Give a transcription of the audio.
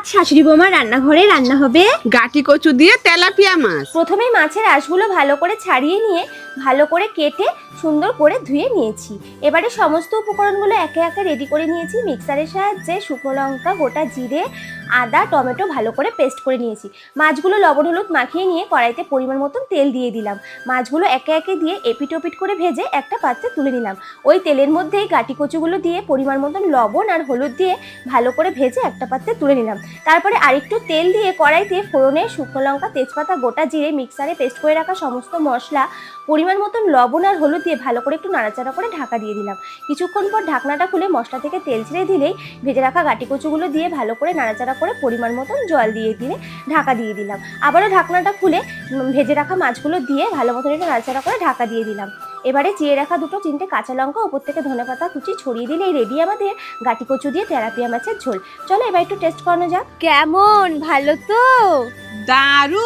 আজ শাশুড়ি বৌমার রান্নাঘরে রান্না হবে গাটি কচু দিয়ে তেলাপিয়া মাছ। প্রথমেই মাছের আঁশগুলো ভালো করে ছাড়িয়ে নিয়ে ভালো করে কেটে সুন্দর করে ধুয়ে নিয়েছি। এবারে সমস্ত উপকরণগুলো একে একে রেডি করে নিয়েছি। মিক্সারের সাহায্যে শুকনো লঙ্কা, গোটা জিরে, আদা, টমেটো ভালো করে পেস্ট করে নিয়েছি। মাছগুলো লবণ হলুদ মাখিয়ে নিয়ে কড়াইতে পরিমাণ মতন তেল দিয়ে দিলাম। মাছগুলো একে একে দিয়ে এপিট ওপিট করে ভেজে একটা পাত্রে তুলে নিলাম। ওই তেলের মধ্যেই গাটি কচুগুলো দিয়ে পরিমাণ মতন লবণ আর হলুদ দিয়ে ভালো করে ভেজে একটা পাত্রে তুলে নিলাম। তারপরে আরেকটু তেল দিয়ে কড়াইতে ফোড়নে শুকনো লঙ্কা, তেজপাতা, গোটা জিরে, মিক্সারে পেস্ট করে রাখা সমস্ত মশলা, পরিমাণ মতন লবণ আর হলুদ দিয়ে ভালো করে একটু নাড়াচাড়া করে ঢাকা দিয়ে দিলাম। কিছুক্ষণ পর ঢাকনাটা খুলে মশলা থেকে তেল ছেড়ে দিলেই ভেজে রাখা গাটি কচুগুলো দিয়ে ভালো করে নাড়াচাড়া করে পরিমাণ মতন জল দিয়ে দিলে ঢাকা দিয়ে দিলাম। আবারও ঢাকনাটা খুলে ভেজে রাখা মাছগুলো দিয়ে ভালো মতন একটু নাড়াচাড়া করে ঢাকা দিয়ে দিলাম। এবারে চিড়ে রাখা দুটো তিনটে কাঁচা লঙ্কা উপর থেকে ধনেপাতা কুচি ছড়িয়ে দিলেই রেডি আমাদের গাটি কচু দিয়ে তেলাপিয়া মাছের ঝোল। চলো এবার একটু টেস্ট করানো যাক। কেমন, ভালো তো? দারুণ।